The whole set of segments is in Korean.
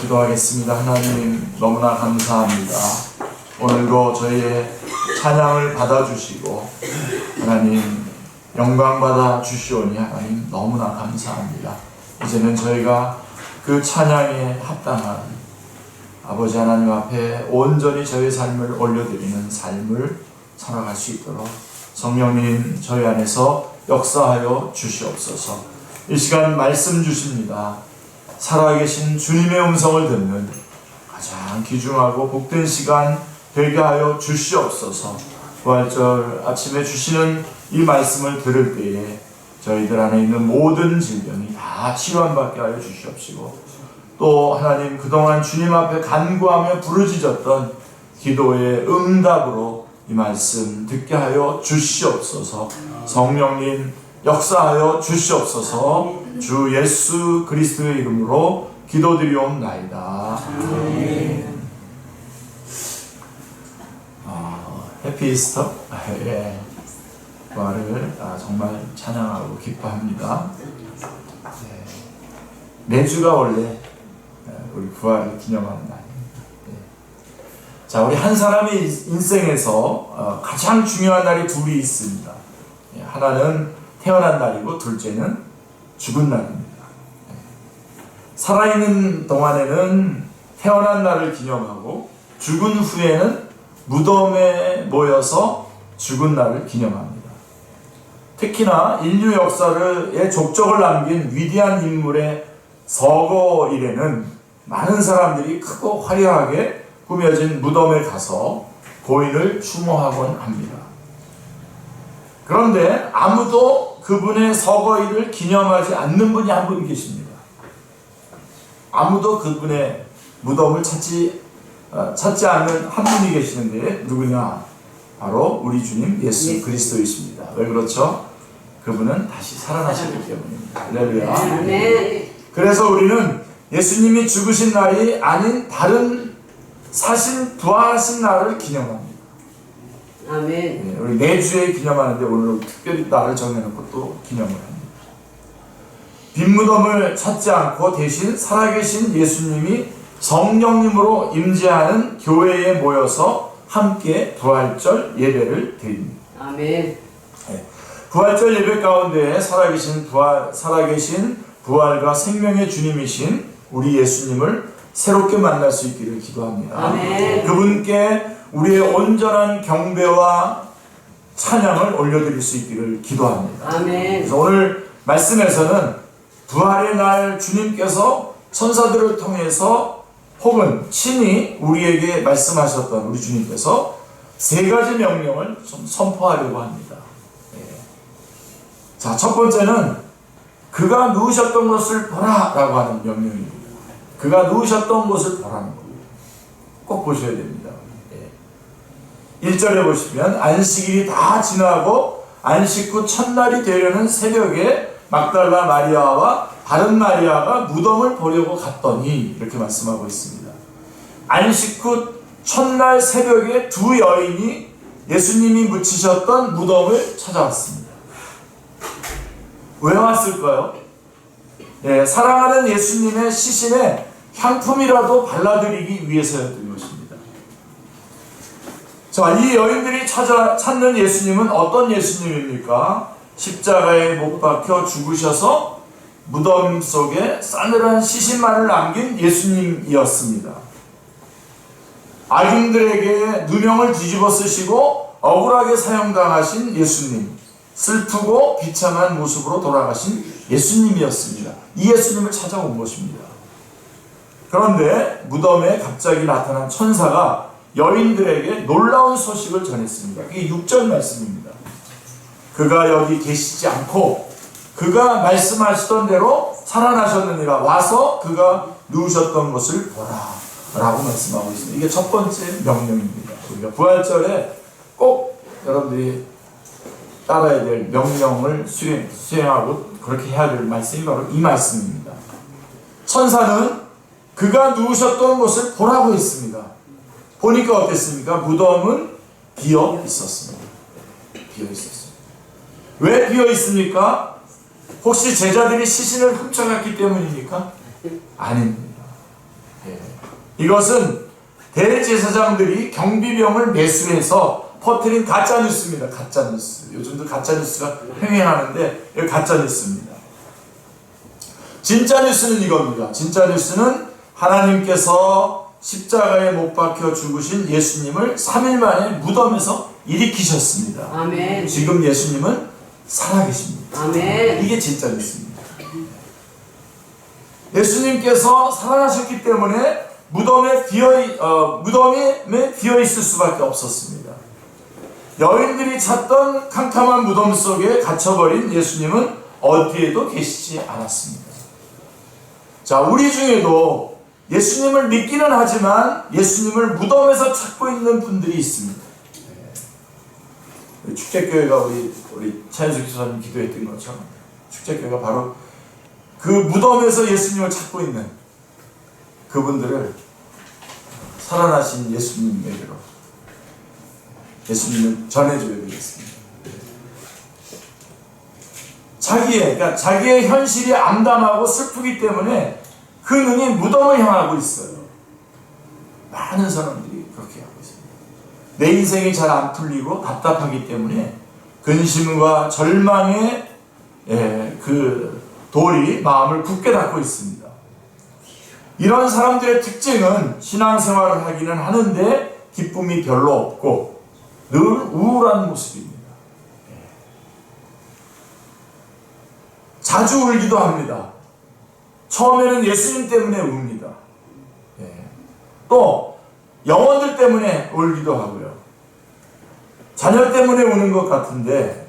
기도하겠습니다. 하나님 너무나 감사합니다. 오늘도 저희의 찬양을 받아주시고 하나님 영광 받아 주시오니 하나님 너무나 감사합니다. 이제는 저희가 그 찬양에 합당한 아버지 하나님 앞에 온전히 저희 삶을 올려드리는 삶을 살아갈 수 있도록 성령님 저희 안에서 역사하여 주시옵소서. 이 시간 말씀 주십니다. 살아계신 주님의 음성을 듣는 가장 귀중하고 복된 시간 되게 하여 주시옵소서. 부활절 아침에 주시는 이 말씀을 들을 때에 저희들 안에 있는 모든 질병이 다 치유받게 하여 주시옵시고, 또 하나님 그동안 주님 앞에 간구하며 부르짖었던 기도의 응답으로 이 말씀 듣게 하여 주시옵소서. 성령님 역사하여 주시옵소서. 주 예수 그리스도의 이름으로 기도드리옵나이다. 아멘. 해피 이스터. 예. 부활을 정말 찬양하고 기뻐합니다. 예. 매주가 원래 우리 부활을 기념하는 날입니다. 예. 자, 우리 한 사람의 인생에서 가장 중요한 날이 둘이 있습니다. 예. 하나는 태어난 날이고 둘째는 죽은 날입니다. 예. 살아있는 동안에는 태어난 날을 기념하고 죽은 후에는 무덤에 모여서 죽은 날을 기념합니다. 특히나 인류 역사의 족적을 남긴 위대한 인물의 서거일에는 많은 사람들이 크고 화려하게 꾸며진 무덤에 가서 고인을 추모하곤 합니다. 그런데 아무도 그분의 서거일을 기념하지 않는 분이 한 분 계십니다. 아무도 그분의 무덤을 찾지 않는 한 분이 계시는데 누구냐? 바로 우리 주님 예수 그리스도이십니다. 왜 그렇죠? 그분은 다시 살아나셨기 때문입니다. 할렐루야. 그래서 우리는 예수님이 죽으신 날이 아닌 다른 사신 부활하신 날을 기념합니다. 아멘. 네, 우리 매주에 기념하는데 오늘 특별히 날을 정해놓고 또 기념을 합니다. 빈 무덤을 찾지 않고 대신 살아계신 예수님이 성령님으로 임재하는 교회에 모여서 함께 부활절 예배를 드립니다. 아멘. 네. 부활절 예배 가운데 살아계신 부활과 생명의 주님이신 우리 예수님을 새롭게 만날 수 있기를 기도합니다. 아멘. 그분께 우리의 온전한 경배와 찬양을 올려드릴 수 있기를 기도합니다. 아멘. 그래서 오늘 말씀에서는 부활의 날 주님께서 천사들을 통해서 혹은 친히 우리에게 말씀하셨던 우리 주님께서 세 가지 명령을 좀 선포하려고 합니다. 예. 자, 첫 번째는 그가 누우셨던 것을 보라 라고 하는 명령입니다. 그가 누우셨던 것을 보라는 겁니다. 꼭 보셔야 됩니다. 예. 1절에 보시면 안식일이 다 지나고 안식 후 첫날이 되려는 새벽에 막달라 마리아와 다른 마리아가 무덤을 보려고 갔더니 이렇게 말씀하고 있습니다. 안식 후 첫날 새벽에 두 여인이 예수님이 묻히셨던 무덤을 찾아왔습니다. 왜 왔을까요? 네, 사랑하는 예수님의 시신에 향품이라도 발라드리기 위해서였던 것입니다. 자, 이 여인들이 찾는 예수님은 어떤 예수님입니까? 십자가에 못 박혀 죽으셔서 무덤 속에 싸늘한 시신만을 남긴 예수님이었습니다. 악인들에게 누명을 뒤집어 쓰시고 억울하게 사형당하신 예수님, 슬프고 비참한 모습으로 돌아가신 예수님이었습니다. 이 예수님을 찾아온 것입니다. 그런데 무덤에 갑자기 나타난 천사가 여인들에게 놀라운 소식을 전했습니다. 그게 6절 말씀입니다. 그가 여기 계시지 않고 그가 말씀하시던 대로 살아나셨느니라. 와서 그가 누우셨던 것을 보라 라고 말씀하고 있습니다. 이게 첫 번째 명령입니다. 우리가 부활절에 꼭 여러분들이 따라야 될 명령을 수행하고 그렇게 해야 될 말씀이 바로 이 말씀입니다. 천사는 그가 누우셨던 곳을 보라고 했습니다. 보니까 어땠습니까? 무덤은 비어 있었습니다. 비어 있었습니다. 왜 비어 있습니까? 혹시 제자들이 시신을 훔쳐갔기 때문입니까? 아닙니다. 이것은 대제사장들이 경비병을 매수해서 퍼뜨린 가짜뉴스입니다. 가짜뉴스. 요즘도 가짜뉴스가 횡행하는데 이거 가짜뉴스입니다. 진짜 뉴스는 이겁니다. 진짜 뉴스는 하나님께서 십자가에 못 박혀 죽으신 예수님을 3일 만에 무덤에서 일으키셨습니다. 아멘. 지금 예수님은 살아계십니다. 아멘. 이게 진짜 뉴스입니다. 예수님께서 살아나셨기 때문에 무덤에 비어 있을 수밖에 없었습니다. 여인들이 찾던 캄캄한 무덤 속에 갇혀버린 예수님은 어디에도 계시지 않았습니다. 자, 우리 중에도 예수님을 믿기는 하지만 예수님을 무덤에서 찾고 있는 분들이 있습니다. 축제교회가 우리 차현숙 교사님 기도했던 것처럼 축제교회가 바로 그 무덤에서 예수님을 찾고 있는 그분들을 살아나신 예수님에게로 예수님을 전해줘야 되겠습니다. 자기의 현실이 암담하고 슬프기 때문에 그 눈이 무덤을 향하고 있어요. 많은 사람들이 그렇게 하고 있습니다. 내 인생이 잘 안 풀리고 답답하기 때문에 근심과 절망의 그 돌이 마음을 굳게 닫고 있습니다. 이런 사람들의 특징은 신앙생활을 하기는 하는데 기쁨이 별로 없고 늘 우울한 모습입니다. 자주 울기도 합니다. 처음에는 예수님 때문에 웁니다. 또 영혼들 때문에 울기도 하고요. 자녀 때문에 우는 것 같은데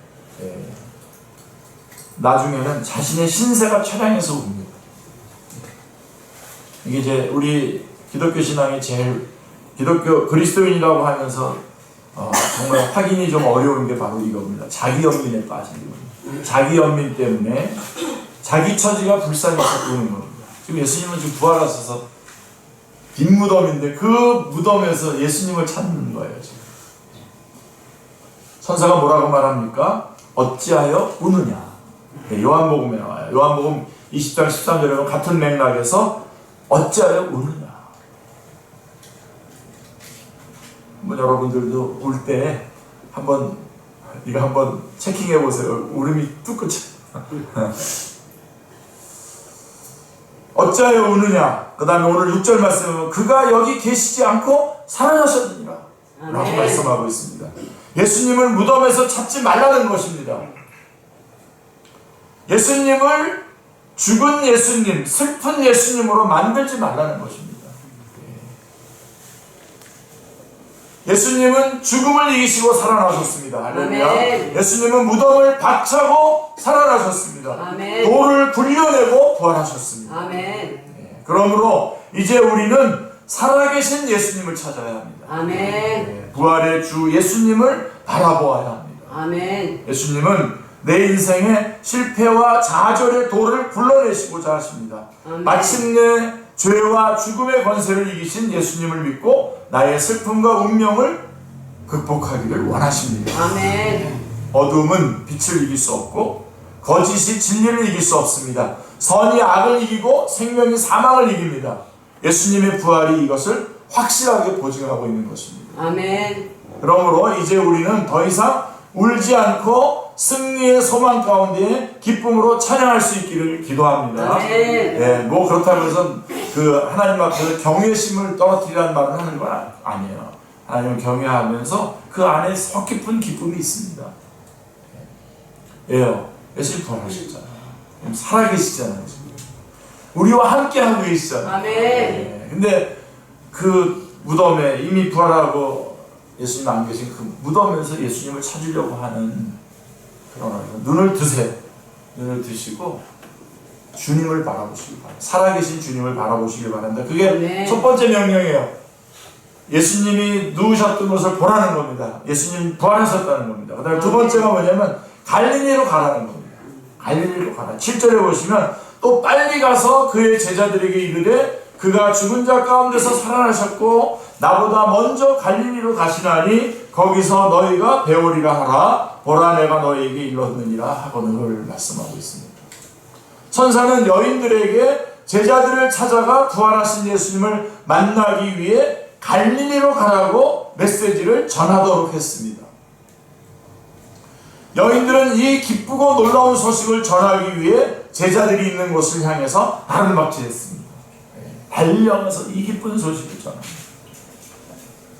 나중에는 자신의 신세가 처량해서 웁니다. 이게 이제 우리 기독교 신앙이 제일 기독교 그리스도인이라고 하면서 정말 확인이 좀 어려운 게 바로 이겁니다. 자기 연민에 빠지는 겁니다. 자기 연민 때문에 자기 처지가 불쌍해서 우는 겁니다. 지금 예수님은 지금 부활하셔서 빈 무덤인데 그 무덤에서 예수님을 찾는 거예요. 지금. 천사가 뭐라고 말합니까? 어찌하여 우느냐? 요한복음에 나와요. 요한복음 20장 13절에 보면 같은 맥락에서 어찌하여 우느냐? 여러분들도 울 때 이거 한번 체킹해 보세요. 울음이 뚝 끊쳐. 어찌하여 우느냐? 그 다음에 오늘 6절 말씀은 그가 여기 계시지 않고 살아나셨느니라 라고 말씀하고 있습니다. 예수님을 무덤에서 찾지 말라는 것입니다. 예수님을 죽은 예수님, 슬픈 예수님으로 만들지 말라는 것입니다. 예수님은 죽음을 이기시고 살아나셨습니다. 할렐루야. 예수님은 무덤을 박차고 살아나셨습니다. 아멘. 돌을 굴려내고 부활하셨습니다. 아멘. 그러므로 이제 우리는 살아계신 예수님을 찾아야 합니다. 아멘. 부활의 주 예수님을 바라보아야 합니다. 아멘. 예수님은 내 인생의 실패와 좌절의 돌을 굴러내시고자 하십니다. 아멘. 마침내 죄와 죽음의 권세를 이기신 예수님을 믿고 나의 슬픔과 운명을 극복하기를 원하십니다. 아멘. 어둠은 빛을 이길 수 없고 거짓이 진리를 이길 수 없습니다. 선이 악을 이기고 생명이 사망을 이깁니다. 예수님의 부활이 이것을 확실하게 보증하고 있는 것입니다. 아멘. 그러므로 이제 우리는 더 이상 울지 않고 승리의 소망 가운데 기쁨으로 찬양할 수 있기를 기도합니다. 아멘. 뭐 그렇다고 해서 그 하나님 앞에서 경외심을 떨어뜨리라는 말을 하는 건 아니에요. 하나님을 경외하면서 그 안에 속 깊은 기쁨이 있습니다. 예수님 부활하셨잖아요. 살아계시잖아요. 우리와 함께 하고 계시잖아요. 아멘. 근데 그 무덤에 이미 부활하고 예수님 안 계신 그 무덤에서 예수님을 찾으려고 하는 그런 눈을 드세요. 눈을 드시고 주님을 바라보시기 바랍니다. 살아계신 주님을 바라보시길 바랍니다. 그게 첫 번째 명령이에요. 예수님이 누우셨던 것을 보라는 겁니다. 예수님 부활하셨다는 겁니다. 그 다음에 두 번째가 뭐냐면 갈릴리로 가라는 겁니다. 갈릴리로 가라. 7절에 보시면 또 빨리 가서 그의 제자들에게 이르되 그가 죽은 자 가운데서 살아나셨고 나보다 먼저 갈릴리로 가시나니 거기서 너희가 배우리라 하라. 보라 내가 너희에게 이르렀느니라 하거늘 말씀하고 있습니다. 천사는 여인들에게 제자들을 찾아가 부활하신 예수님을 만나기 위해 갈릴리로 가라고 메시지를 전하도록 했습니다. 여인들은 이 기쁘고 놀라운 소식을 전하기 위해 제자들이 있는 곳을 향해서 아름박질했습니다. 달려가서 이 기쁜 소식을 전합니다.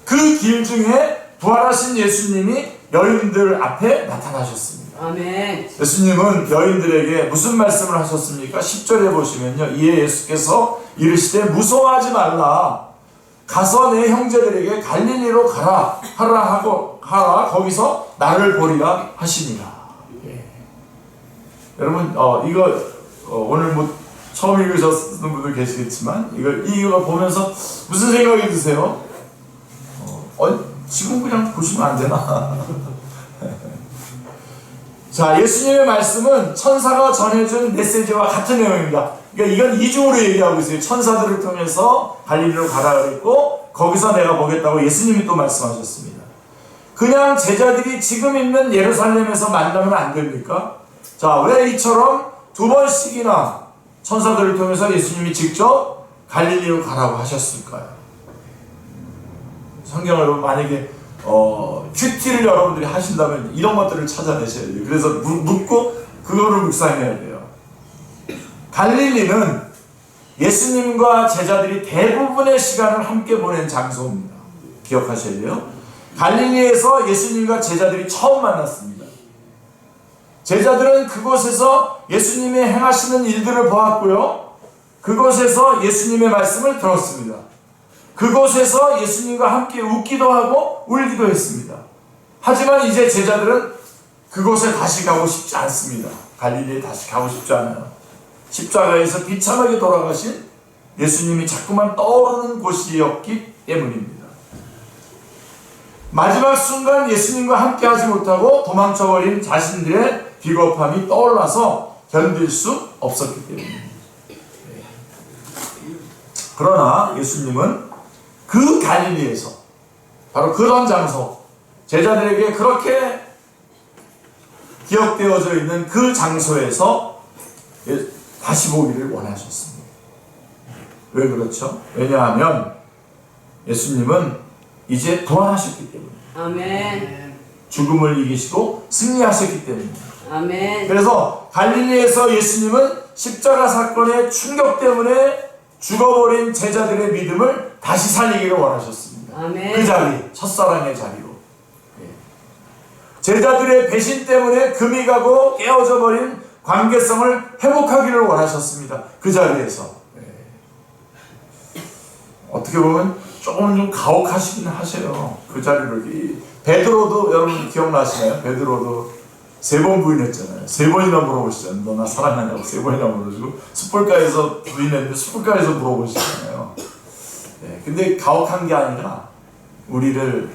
그 길 중에 부활하신 예수님이 여인들 앞에 나타나셨습니다. 아멘. 예수님은 여인들에게 무슨 말씀을 하셨습니까? 10절에 보시면요. 이에 예수께서 이르시되 무서워하지 말라. 가서 내 형제들에게 갈릴리로 가라 하라 거기서 나를 보리라 하시니라. 예. 여러분 이거 오늘 뭐 처음 읽으셨는 분들 계시겠지만 이거 보면서 무슨 생각이 드세요? 지금 그냥 보시면 안 되나? 자, 예수님의 말씀은 천사가 전해준 메시지와 같은 내용입니다. 그러니까 이건 이중으로 얘기하고 있어요. 천사들을 통해서 갈릴리로 가라 그랬고 거기서 내가 보겠다고 예수님이 또 말씀하셨습니다. 그냥 제자들이 지금 있는 예루살렘에서 만나면 안 됩니까? 자, 왜 이처럼 두 번씩이나 천사들을 통해서 예수님이 직접 갈릴리로 가라고 하셨을까요? 성경을 만약에 큐티를 여러분들이 하신다면 이런 것들을 찾아내셔야 돼요. 그래서 묻고 그거를 묵상해야 돼요. 갈릴리는 예수님과 제자들이 대부분의 시간을 함께 보낸 장소입니다. 기억하셔야 돼요. 갈릴리에서 예수님과 제자들이 처음 만났습니다. 제자들은 그곳에서 예수님이 행하시는 일들을 보았고요. 그곳에서 예수님의 말씀을 들었습니다. 그곳에서 예수님과 함께 웃기도 하고 울기도 했습니다. 하지만 이제 제자들은 그곳에 다시 가고 싶지 않습니다. 갈릴리에 다시 가고 싶지 않아요. 십자가에서 비참하게 돌아가신 예수님이 자꾸만 떠오르는 곳이었기 때문입니다. 마지막 순간 예수님과 함께 하지 못하고 도망쳐버린 자신들의 비겁함이 떠올라서 견딜 수 없었기 때문입니다. 그러나 예수님은 그 갈릴리에서 바로 그런 장소, 제자들에게 그렇게 기억되어져 있는 그 장소에서 다시 보기를 원하셨습니다. 왜 그렇죠? 왜냐하면 예수님은 이제 부활하셨기 때문에, 아멘. 죽음을 이기시고 승리하셨기 때문입니다. 아멘. 그래서 갈릴리에서 예수님은 십자가 사건의 충격 때문에 죽어버린 제자들의 믿음을 다시 살리기를 원하셨습니다. 아멘. 그 자리, 첫사랑의 자리로. 제자들의 배신 때문에 금이 가고 깨어져 버린 관계성을 회복하기를 원하셨습니다. 그 자리에서. 어떻게 보면 조금 좀 가혹하시긴 하세요. 그 자리로. 베드로도 여러분 기억나시나요? 베드로도 3번 부인했잖아요. 3번이나 물어보시잖아요. 너 나 사랑하냐고 3번이나 물어보시고 숯불가에서 부인했는데 숯불가에서 물어보시잖아요. 근데 가혹한 게 아니라 우리를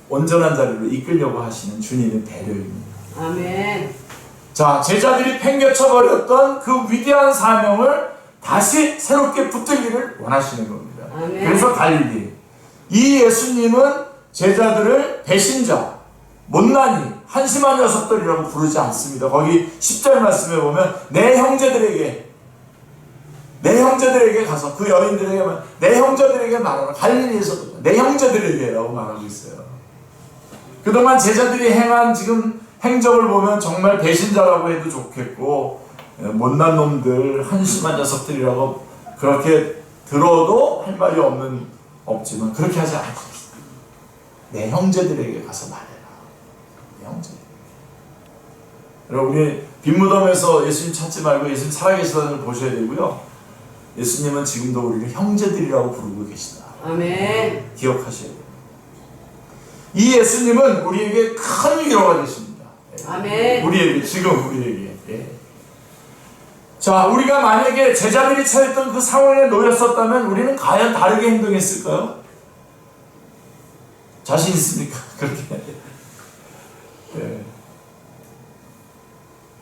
온전한 자리로 이끌려고 하시는 주님의 배려입니다. 아멘. 자, 제자들이 팽개쳐버렸던 그 위대한 사명을 다시 새롭게 붙들기를 원하시는 겁니다. 아멘. 그래서 갈릴리. 이 예수님은 제자들을 배신자, 못난이, 한심한 녀석들이라고 부르지 않습니다. 거기 10절 말씀에 보면 내 형제들에게 가서 그 여인들에게만 내 형제들에게 말하라. 갈릴리에서도 내 형제들에게라고 말하고 있어요. 그동안 제자들이 행한 지금 행적을 보면 정말 배신자라고 해도 좋겠고 못난 놈들, 한심한 녀석들이라고 그렇게 들어도 할 말이 없지만 그렇게 하지 않고 내 형제들에게 가서 말해라. 내 형제들. 여러분 우리 빈무덤에서 예수님 찾지 말고 예수님 살아계시다는 걸 보셔야 되고요. 예수님은 지금도 우리를 형제들이라고 부르고 계시다. 아멘. 기억하셔야 돼요. 이 예수님은 우리에게 큰 위로가 되십니다. 아멘. 우리에게. 자, 우리가 만약에 제자들이 처했던 그 상황에 놓였었다면 우리는 과연 다르게 행동했을까요? 자신 있습니까? 그렇게.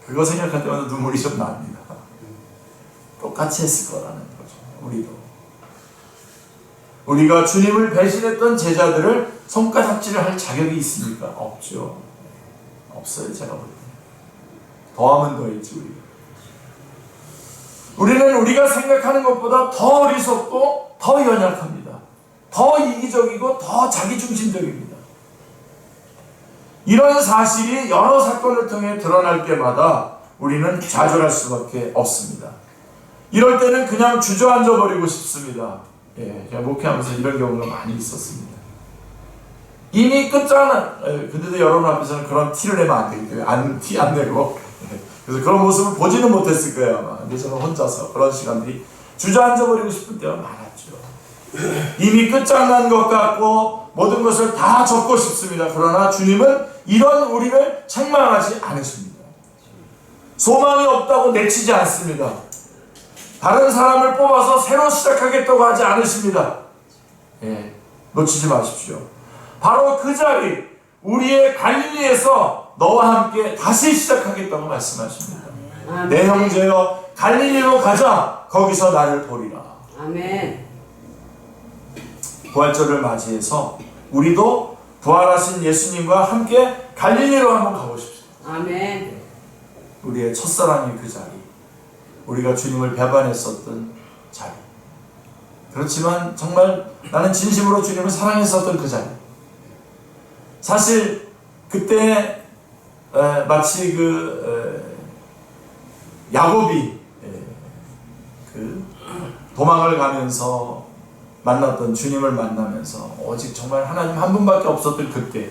그거 생각할 때마다 눈물이 좀 납니다. 똑같이 했을 거라는 거죠. 우리가 주님을 배신했던 제자들을 손가락질을 할 자격이 있습니까? 없죠. 없어요, 제가 볼 때. 더하면 더했지, 우리가. 우리는 우리가 생각하는 것보다 더 어리석고 더 연약합니다. 더 이기적이고 더 자기중심적입니다. 이런 사실이 여러 사건을 통해 드러날 때마다 우리는 좌절할 수밖에 없습니다. 이럴 때는 그냥 주저앉아 버리고 싶습니다. 제가 목회하면서 이런 경우가 많이 있었습니다. 이미 끝장난, 근데도 여러분 앞에서는 그런 티를 내면 안 되기 때문에 티 안 내고, 그래서 그런 모습을 보지는 못했을 거예요 아마. 근데 저는 혼자서 그런 시간들이 주저앉아 버리고 싶을 때가 많았죠. 이미 끝장난 것 같고 모든 것을 다 접고 싶습니다. 그러나 주님은 이런 우리를 책망하지 않으십니다. 소망이 없다고 내치지 않습니다. 다른 사람을 뽑아서 새로 시작하겠다고 하지 않으십니다. 놓치지 마십시오. 바로 그 자리, 우리의 갈릴리에서 너와 함께 다시 시작하겠다고 말씀하십니다. 아멘. 내 형제여 갈릴리로 가자. 거기서 나를 보리라. 아멘. 부활절을 맞이해서 우리도 부활하신 예수님과 함께 갈릴리로 한번 가보십시오. 아멘. 우리의 첫사랑의 그 자리, 우리가 주님을 배반했었던 자리. 그렇지만 정말 나는 진심으로 주님을 사랑했었던 그 자리. 사실 그때 마치 야곱이 도망을 가면서 만났던 주님을 만나면서 오직 정말 하나님 한 분밖에 없었던 그때,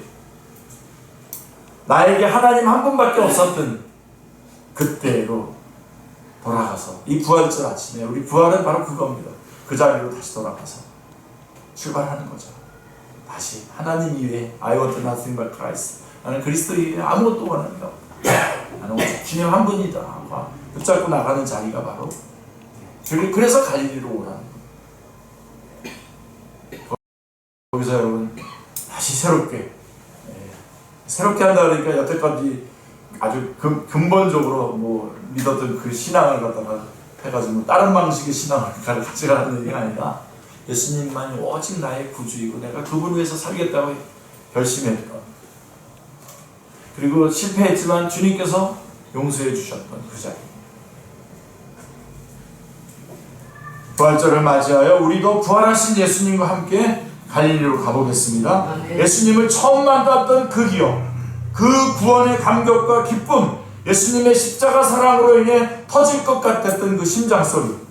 나에게 하나님 한 분밖에 없었던 그때로 돌아가서 이 부활절 아침에 우리 부활은 바로 그겁니다. 그 자리로 다시 돌아가서 출발하는 거죠. 다시 하나님 이외에 I want nothing but Christ. 나는 그리스도 이외에 아무것도 원하는 게 없다. 나는 오직 주님 한 분이다. 붙잡고 나가는 자리가 바로 그래서 갈릴리로 오라는 거예요. 거기서 여러분 다시 새롭게 한다 그러니까 여태까지 아주 근본적으로 믿었던 그 신앙을 갖다가 해가지고 다른 방식의 신앙을 가르치라는 얘기가 아니라 예수님만이 오직 나의 구주이고 내가 그분을 위해서 살겠다고 결심했던, 그리고 실패했지만 주님께서 용서해 주셨던 그 자리. 부활절을 맞이하여 우리도 부활하신 예수님과 함께 갈릴리로 가보겠습니다. 예수님을 처음 만났던 그 기억, 그 구원의 감격과 기쁨, 예수님의 십자가 사랑으로 인해 터질 것 같았던 그 심장 소리,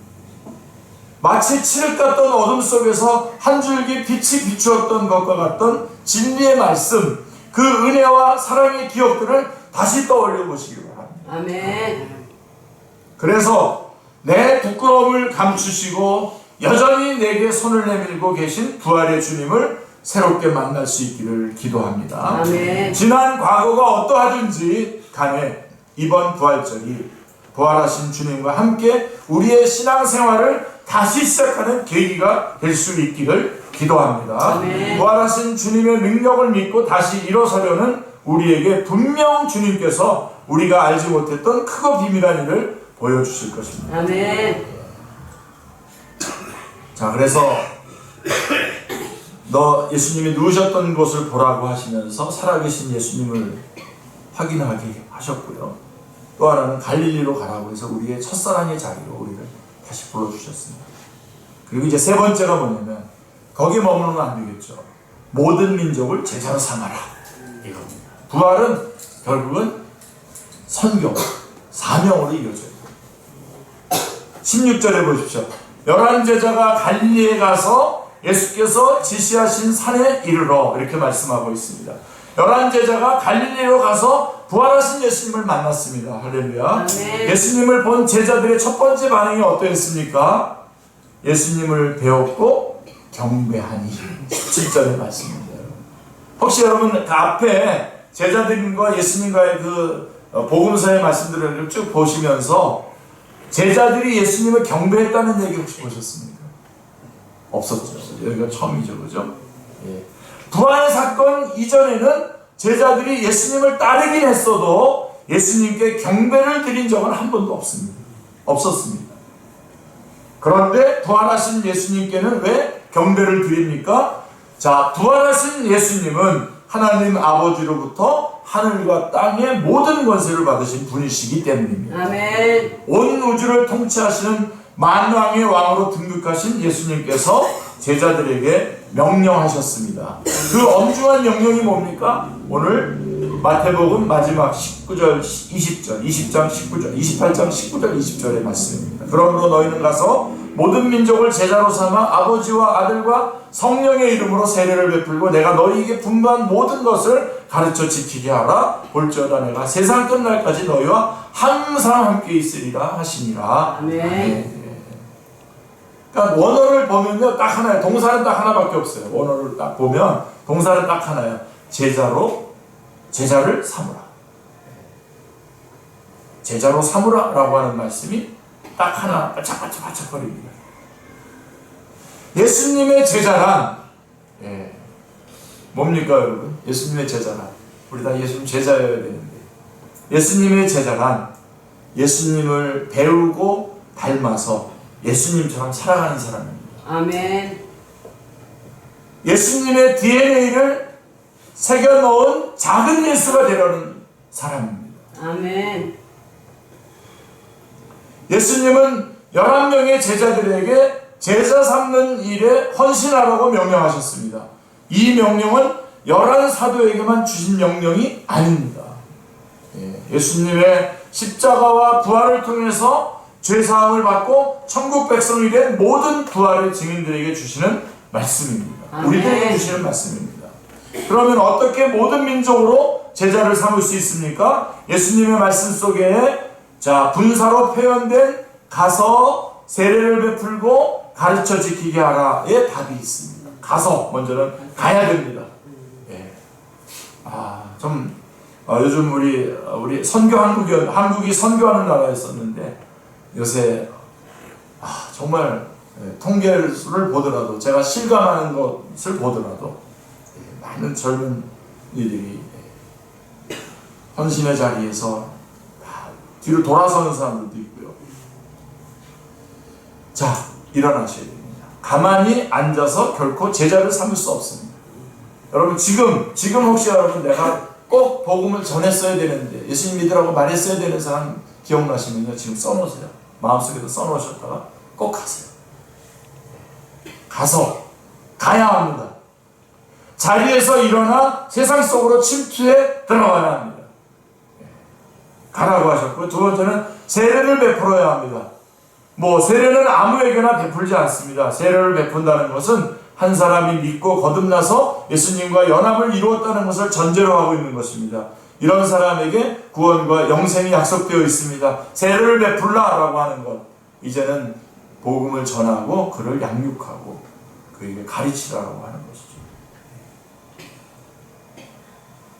마치 칠흑 같던 어둠 속에서 한 줄기 빛이 비추었던 것과 같던 진리의 말씀, 그 은혜와 사랑의 기억들을 다시 떠올려 보시기 바랍니다. 아멘. 그래서 내 부끄러움을 감추시고 여전히 내게 손을 내밀고 계신 부활의 주님을 새롭게 만날 수 있기를 기도합니다. 아멘. 지난 과거가 어떠하든지 간에 이번 부활절이 부활하신 주님과 함께 우리의 신앙생활을 다시 시작하는 계기가 될 수 있기를 기도합니다. 아멘. 부활하신 주님의 능력을 믿고 다시 일어서려는 우리에게 분명 주님께서 우리가 알지 못했던 크고 비밀한 일을 보여주실 것입니다. 아멘. 자, 그래서 너 예수님이 누우셨던 곳을 보라고 하시면서 살아계신 예수님을 확인하게 하셨고요. 또 하나는 갈릴리로 가라고 해서 우리의 첫사랑의 자리로 우리를 다시 불러주셨습니다. 그리고 이제 세 번째가 뭐냐면 거기에 머무르면 안 되겠죠. 모든 민족을 제자로 삼아라. 이겁니다. 부활은 결국은 선교, 사명으로 이어져요. 16절에 보십시오. 11제자가 갈릴리에 가서 예수께서 지시하신 산에 이르러 이렇게 말씀하고 있습니다. 11제자가 갈릴리로 가서 부활하신 예수님을 만났습니다. 할렐루야. 아멘. 예수님을 본 제자들의 첫 번째 반응이 어떠했습니까? 예수님을 배웠고 경배하니. 17절의 말씀입니다. 혹시 여러분 그 앞에 제자들과 예수님과의 그 복음서의 말씀들을 쭉 보시면서 제자들이 예수님을 경배했다는 얘기 혹시 보셨습니까? 없었죠. 여기가 처음이죠. 그죠? 예. 부활의 사건 이전에는 제자들이 예수님을 따르긴 했어도 예수님께 경배를 드린 적은 한 번도 없었습니다. 그런데 부활하신 예수님께는 왜 경배를 드립니까? 자, 부활하신 예수님은 하나님 아버지로부터 하늘과 땅의 모든 권세를 받으신 분이시기 때문입니다. 아멘. 온 우주를 통치하시는 만왕의 왕으로 등극하신 예수님께서 제자들에게 명령하셨습니다. 그 엄중한 명령이 뭡니까? 오늘 마태복음 마지막 19절, 20절, 20장 19절, 28장 19절, 20절의 말씀입니다. 그러므로 너희는 가서 모든 민족을 제자로 삼아 아버지와 아들과 성령의 이름으로 세례를 베풀고 내가 너희에게 분부한 모든 것을 가르쳐 지키게 하라. 볼지어다 내가 세상 끝날까지 너희와 항상 함께 있으리라 하시니라. 아멘. 그러니까 원어를 보면요, 딱 하나예요. 동사는 딱 하나밖에 없어요. 원어를 딱 보면 동사는 딱 하나예요. 제자를 삼으라. 제자로 삼으라 라고 하는 말씀이 딱 하나 반짝반짝반짝거립니다. 예수님의 제자란 뭡니까 여러분? 예수님의 제자란 우리 다 예수님 제자여야 되는데 예수님의 제자란 예수님을 배우고 닮아서 예수님처럼 살아가는 사람입니다. 아멘. 예수님의 DNA를 새겨 넣은 작은 예수가 되려는 사람입니다. 아멘. 예수님은 11명의 제자들에게 제자 삼는 일에 헌신하라고 명령하셨습니다. 이 명령은 11사도에게만 주신 명령이 아닙니다. 예수님의 십자가와 부활을 통해서 죄사함을 받고 천국 백성이 된 모든 부활의 증인들에게 주시는 말씀입니다. 아멘. 우리들에게 주시는 말씀입니다. 그러면 어떻게 모든 민족으로 제자를 삼을 수 있습니까? 예수님의 말씀 속에 분사로 표현된 가서 세례를 베풀고 가르쳐 지키게 하라의 답이 있습니다. 가서 먼저는 가야 됩니다. 요즘 우리 한국이 선교하는 나라였었는데 요새 정말 통계를 보더라도 제가 실감하는 것을 보더라도 많은 젊은 이들이 헌신의 자리에서 뒤로 돌아서는 사람들도 있고요. 자, 일어나셔야 됩니다. 가만히 앉아서 결코 제자를 삼을 수 없습니다. 여러분 지금 혹시 여러분 내가 꼭 복음을 전했어야 되는데 예수님 믿으라고 말했어야 되는 사람 기억나시면요 지금 써놓으세요. 마음속에도 써놓으셨다가 꼭 가세요. 가야 합니다. 자리에서 일어나 세상 속으로 침투해 들어가야 합니다. 가라고 하셨고, 두 번째는 세례를 베풀어야 합니다. 세례는 아무에게나 베풀지 않습니다. 세례를 베푼다는 것은 한 사람이 믿고 거듭나서 예수님과 연합을 이루었다는 것을 전제로 하고 있는 것입니다. 이런 사람에게 구원과 영생이 약속되어 있습니다. 세례를 베풀라라고 하는 것, 이제는 복음을 전하고 그를 양육하고 그에게 가르치라고 하는 것이죠.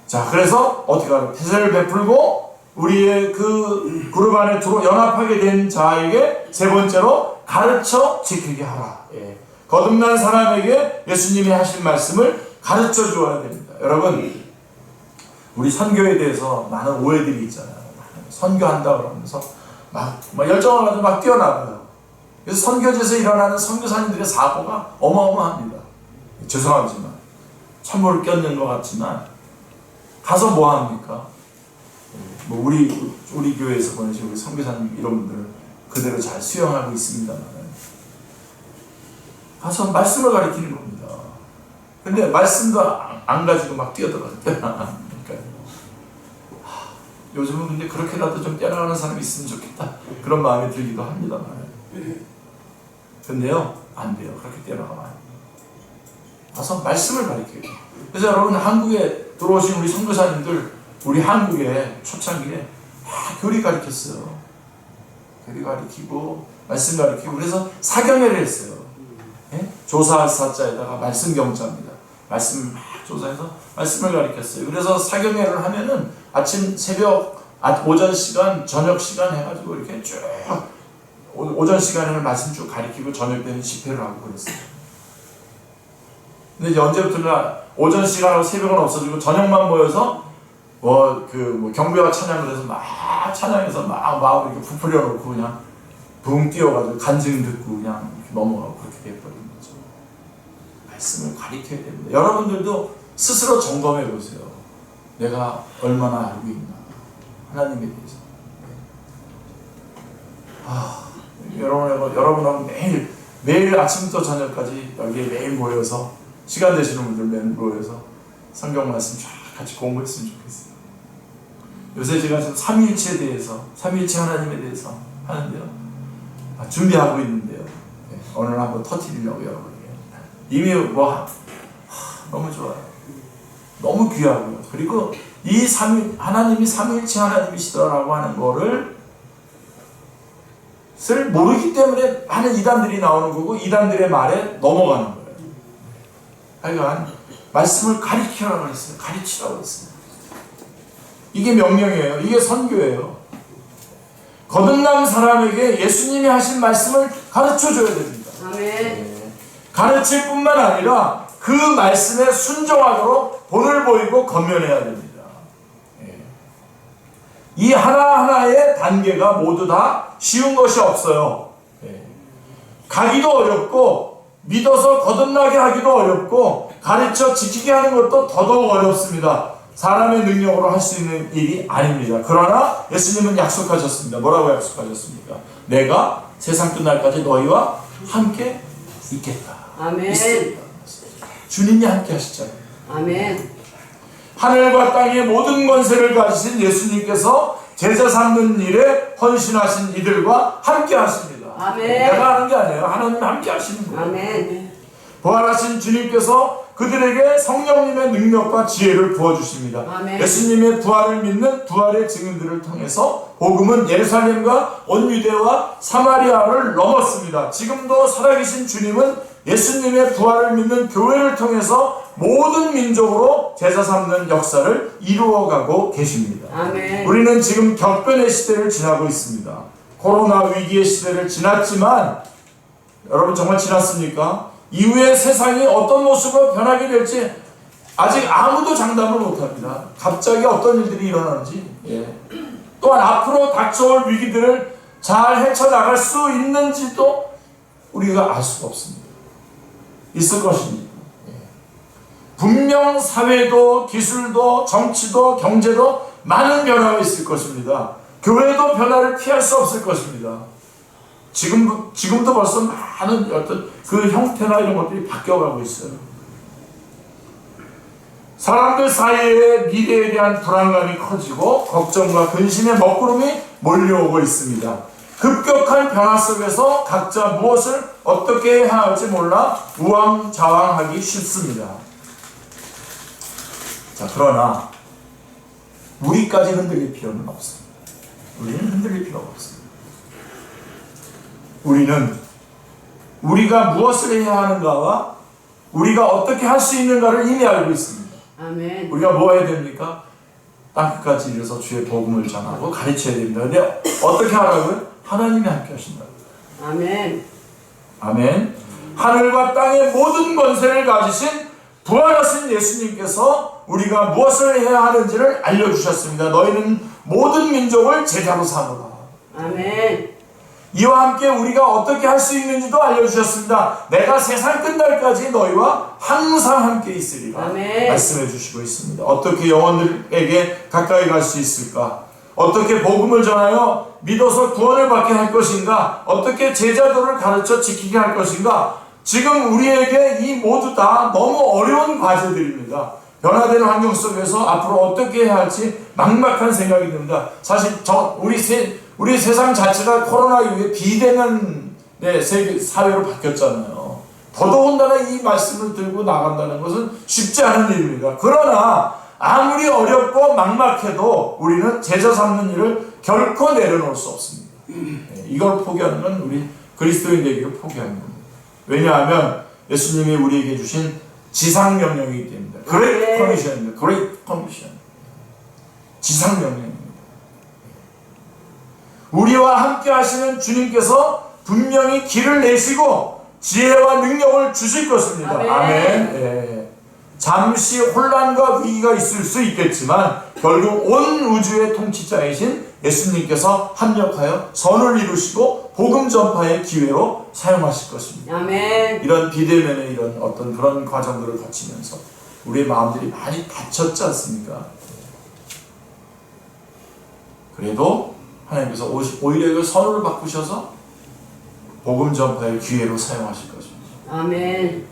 자, 그래서 어떻게 하는 세례를 베풀고 우리의 그 그룹 안에 연합하게 된 자에게 세 번째로 가르쳐 지키게 하라. 거듭난 사람에게 예수님이 하신 말씀을 가르쳐 주어야 됩니다. 여러분, 우리 선교에 대해서 많은 오해들이 있잖아요. 선교한다 그러면서 막 열정을 가지고 막 뛰어나가요. 그래서 선교지에서 일어나는 선교사님들의 사고가 어마어마합니다. 죄송하지만 찬물을 껴는 것 같지만 가서 뭐 합니까? 우리 교회에서 보내신 우리 선교사님 이런 분들은 그대로 잘 수용하고 있습니다만 가서 말씀을 가르치는 겁니다. 근데 말씀도 안 가지고 막 뛰어들어요. 요즘은 근데 그렇게라도 좀 뛰어나가는 사람이 있으면 좋겠다 그런 마음이 들기도 합니다만 근데요 안 돼요. 그렇게 뛰어나가면 안 돼요. 가서 말씀을 가르쳐요. 그래서 여러분 한국에 들어오신 우리 선교사님들 우리 한국에 초창기에 교리 가르쳤어요. 교리 가르치고 말씀 가르치고 그래서 사경회를 했어요. 조사할 사자에다가 말씀 경자입니다. 말씀 조사해서 말씀을 가르쳤어요. 그래서 사경회를 하면은 아침 새벽 오전 시간 저녁 시간 해가지고 이렇게 쭉 오전 시간에는 말씀 쭉 가르치고 저녁 때는 집회를 하고 그랬어요. 근데 이제 언제부터나 오전 시간하고 새벽은 없어지고 저녁만 모여서 경배와 찬양을 해서 막 찬양해서 막 마음을 이렇게 부풀려 놓고 그냥 붕 뛰어가지고 간증 듣고 그냥 넘어가고 그렇게 돼버린 거죠. 말씀을 가르쳐야 됩니다. 여러분들도 스스로 점검해 보세요. 내가 얼마나 알고 있나 하나님에 대해서. 여러분하고 매일 아침부터 저녁까지 여기에 매일 모여서 시간 되시는 분들 매일 모여서 성경 말씀 쫙 같이 공부했으면 좋겠어요. 요새 제가 좀 삼위일체에 대해서, 삼위일체 하나님에 대해서 하는데요. 준비하고 있는데요. 오늘 한번 터뜨리려고 여러분에게. 이미 너무 좋아요. 너무 귀하고요. 그리고 이 하나님이 삼위일체 하나님이시더라고 하는 거를 모르기 때문에 많은 이단들이 나오는 거고 이단들의 말에 넘어가는 거예요. 하여간 말씀을 가르치라고 했어요. 가르치라고 했어요. 이게 명령이에요. 이게 선교예요. 거듭난 사람에게 예수님이 하신 말씀을 가르쳐줘야 됩니다. 아멘. 가르칠 뿐만 아니라 그 말씀에 순종하도록 본을 보이고 겉면해야 됩니다. 이 하나하나의 단계가 모두 다 쉬운 것이 없어요. 가기도 어렵고 믿어서 거듭나게 하기도 어렵고 가르쳐 지키게 하는 것도 더더욱 어렵습니다. 사람의 능력으로 할 수 있는 일이 아닙니다. 그러나 예수님은 약속하셨습니다. 뭐라고 약속하셨습니까? 내가 세상 끝날까지 너희와 함께 있겠다. 아멘. 있습니다. 주님이 함께 하시잖아요. 아멘. 하늘과 땅의 모든 권세를 가지신 예수님께서 제자 삼는 일에 헌신하신 이들과 함께 하십니다. 아멘. 내가 하는 게 아니에요. 하나님 함께 하시는 거예요. 아멘. 부활하신 주님께서 그들에게 성령님의 능력과 지혜를 부어주십니다. 아멘. 예수님의 부활을 믿는 부활의 증인들을 통해서 복음은 예루살렘과 온 유대와 사마리아를 넘었습니다. 지금도 살아계신 주님은 예수님의 부활을 믿는 교회를 통해서 모든 민족으로 제자 삼는 역사를 이루어가고 계십니다. 아멘. 우리는 지금 격변의 시대를 지나고 있습니다. 코로나 위기의 시대를 지났지만 여러분 정말 지났습니까? 이후에 세상이 어떤 모습으로 변하게 될지 아직 아무도 장담을 못합니다. 갑자기 어떤 일들이 일어나는지, 또한 앞으로 닥쳐올 위기들을 잘 헤쳐나갈 수 있는지도 우리가 알 수가 없습니다. 있을 것입니다. 분명 사회도 기술도 정치도 경제도 많은 변화가 있을 것입니다. 교회도 변화를 피할 수 없을 것입니다. 지금도 벌써 많은 어떤 그 형태나 이런 것들이 바뀌어가고 있어요. 사람들 사이에 미래에 대한 불안감이 커지고 걱정과 근심의 먹구름이 몰려오고 있습니다. 급격한 변화 속에서 각자 무엇을 어떻게 해야 할지 몰라 우왕좌왕하기 쉽습니다. 자, 그러나 우리까지 흔들릴 필요는 없습니다. 우리는 흔들릴 필요가 없습니다. 우리는 우리가 무엇을 해야 하는가와 우리가 어떻게 할 수 있는가를 이미 알고 있습니다. 아멘. 우리가 뭐 해야 됩니까? 땅끝까지 이르러서 주의 복음을 전하고 가르쳐야 됩니다. 근데 어떻게 하라고요? 하나님이 함께 하신다고요. 아멘. 아멘. 하늘과 땅의 모든 권세를 가지신 부활하신 예수님께서 우리가 무엇을 해야 하는지를 알려주셨습니다. 너희는 모든 민족을 제자로 삼으라. 아멘. 이와 함께 우리가 어떻게 할 수 있는지도 알려주셨습니다. 내가 세상 끝날까지 너희와 항상 함께 있으리라. 아멘. 말씀해 주시고 있습니다. 어떻게 영혼들에게 가까이 갈 수 있을까? 어떻게 복음을 전하여 믿어서 구원을 받게 할 것인가? 어떻게 제자도를 가르쳐 지키게 할 것인가? 지금 우리에게 이 모두 다 너무 어려운 과제들입니다. 변화되는 환경 속에서 앞으로 어떻게 해야 할지 막막한 생각이 듭니다. 사실 우리 세상 자체가 코로나 이후에 비대면 세계 사회로 바뀌었잖아요. 더더군다나 이 말씀을 들고 나간다는 것은 쉽지 않은 일입니다. 그러나 아무리 어렵고 막막해도 우리는 제자 삼는 일을 결코 내려놓을 수 없습니다. 이걸 포기하는 건 우리 그리스도인에게 포기하는 겁니다. 왜냐하면 예수님이 우리에게 주신 지상명령이기 때문입니다. Great Commission입니다. Great Commission. 지상명령입니다. 우리와 함께 하시는 주님께서 분명히 길을 내시고 지혜와 능력을 주실 것입니다. 아멘. 아멘. 잠시 혼란과 위기가 있을 수 있겠지만 결국 온 우주의 통치자이신 예수님께서 합력하여 선을 이루시고 복음 전파의 기회로 사용하실 것입니다. 아멘. 이런 비대면의 이런 어떤 그런 과정들을 거치면서 우리의 마음들이 많이 다쳤지 않습니까? 그래도 하나님께서 오히려 그 선을 바꾸셔서 복음 전파의 기회로 사용하실 것입니다. 아멘.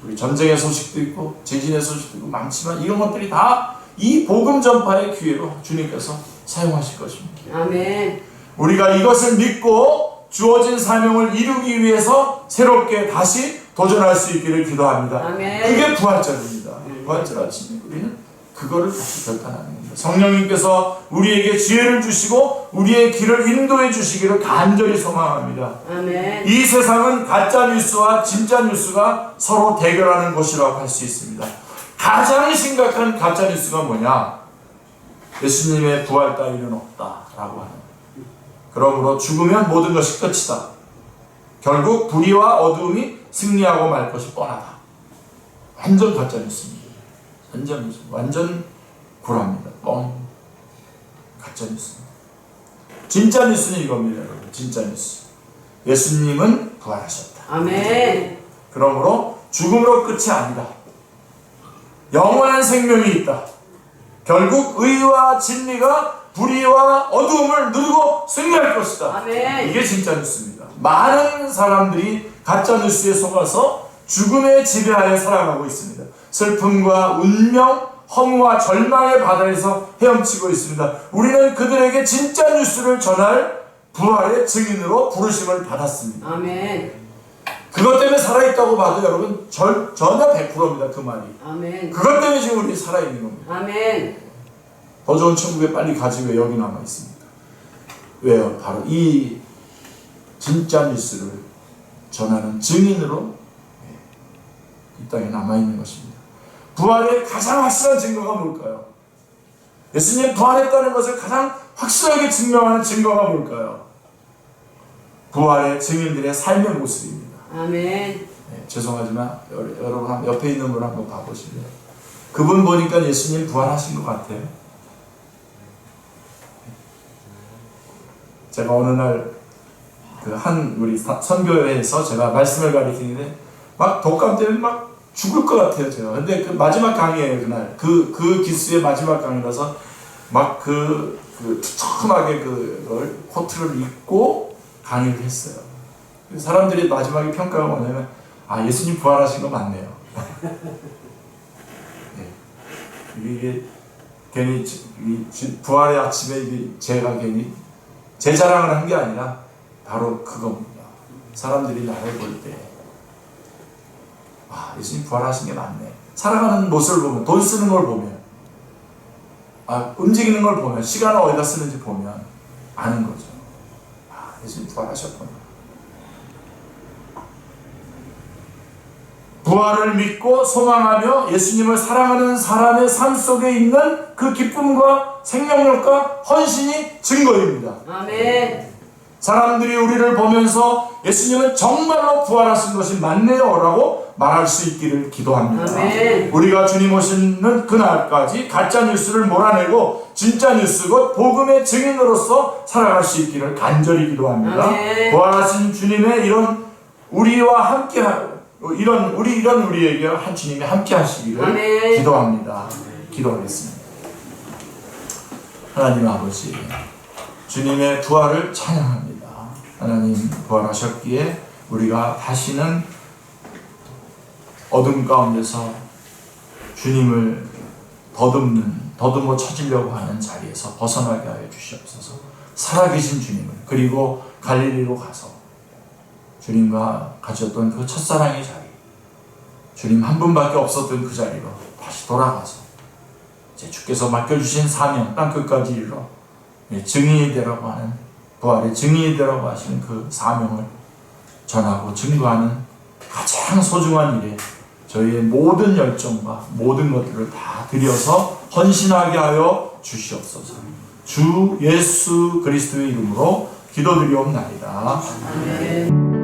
우리 전쟁의 소식도 있고 재진의 소식도 있고 많지만 이런 것들이 다 이 복음 전파의 기회로 주님께서 사용하실 것입니다. 아멘. 우리가 이것을 믿고 주어진 사명을 이루기 위해서 새롭게 다시 도전할 수 있기를 기도합니다. 아멘. 그게 부활절입니다. 부활절 아침에 우리는 그거를 다시 결단하는 겁니다. 성령님께서 우리에게 지혜를 주시고 우리의 길을 인도해 주시기를 간절히 소망합니다. 아멘. 이 세상은 가짜 뉴스와 진짜 뉴스가 서로 대결하는 곳이라고 할 수 있습니다. 가장 심각한 가짜 뉴스가 뭐냐? 예수님의 부활 따위는 없다라고 하는. 그러므로 죽으면 모든 것이 끝이다. 결국 불의와 어두움이 승리하고 말 것이 뻔하다. 완전 가짜 뉴스입니다. 완전 구라입니다. 뻥. 가짜 뉴스. 진짜 뉴스는 이겁니다, 여러분. 진짜 뉴스. 예수님은 부활하셨다. 아멘. 그러므로 죽음으로 끝이 아니다. 영원한 생명이 있다. 결국 의와 진리가 불의와 어두움을 누르고 승리할 것이다. 아멘. 이게 진짜 뉴스입니다. 많은 사람들이 가짜 뉴스에 속아서 죽음의 지배하에 살아가고 있습니다. 슬픔과 운명, 허무와 절망의 바다에서 헤엄치고 있습니다. 우리는 그들에게 진짜 뉴스를 전할 부활의 증인으로 부르심을 받았습니다. 아멘. 그것 때문에 살아있다고 봐도 여러분 전혀 100%입니다. 그 말이. 아멘. 그것 때문에 지금 우리 살아있는 겁니다. 아멘. 더 좋은 천국에 빨리 가지 왜 여기 남아 있습니까? 왜요? 바로 이 진짜 뉴스를 전하는 증인으로 이 땅에 남아 있는 것입니다. 부활의 가장 확실한 증거가 뭘까요? 예수님 부활했다는 것을 가장 확실하게 증명하는 증거가 뭘까요? 부활의 증인들의 삶의 모습입니다. 아멘. 네, 죄송하지만 여러분 옆에 있는 분 한번 봐보실래요? 그분 보니까 예수님 부활하신 것 같아요. 제가 어느 날 그 한 우리 선교회에서 제가 말씀을 가르치는데 막 독감 때문에 막 죽을 것 같아요, 제가. 근데 그 마지막 강의예요, 그날. 그 기수의 마지막 강의라서 막 투척하게 그걸 코트를 입고 강의를 했어요. 사람들이 마지막에 평가가 뭐냐면, 아, 예수님 부활하신 거 맞네요. 네. 이게 괜히 부활의 아침에 제가 괜히 제 자랑을 한 게 아니라 바로 그겁니다. 사람들이 나를 볼 때, 아, 예수님 부활하신 게 맞네. 살아가는 모습을 보면, 돈 쓰는 걸 보면, 움직이는 걸 보면, 시간을 어디다 쓰는지 보면 아는 거죠. 아, 예수님 부활하셨구나. 부활을 믿고 소망하며 예수님을 사랑하는 사람의 삶 속에 있는 그 기쁨과 생명력과 헌신이 증거입니다. 아멘. 사람들이 우리를 보면서 예수님은 정말로 부활하신 것이 맞네요 라고 말할 수 있기를 기도합니다. 아멘. 우리가 주님 오시는 그날까지 가짜 뉴스를 몰아내고 진짜 뉴스 곧 복음의 증인으로서 살아갈 수 있기를 간절히 기도합니다. 아멘. 부활하신 주님의 이런 우리와 함께 이런 우리에게 한 주님이 함께 하시기를 아멘. 기도합니다. 기도하겠습니다. 하나님 아버지, 주님의 부활을 찬양합니다. 하나님 부활하셨기에 우리가 다시는 어둠 가운데서 주님을 더듬어 찾으려고 하는 자리에서 벗어나게 하여 주시옵소서. 살아계신 주님을, 그리고 갈릴리로 가서 주님과 가졌던 그 첫사랑의 자리, 주님 한 분밖에 없었던 그 자리로 다시 돌아가서 이제 주께서 맡겨주신 사명 땅끝까지 이르러 증인이 되라고 하는, 부활의 증인이 되라고 하시는 그 사명을 전하고 증거하는 가장 소중한 일에 저희의 모든 열정과 모든 것들을 다 들여서 헌신하게 하여 주시옵소서. 주 예수 그리스도의 이름으로 기도드리옵나이다. 아멘.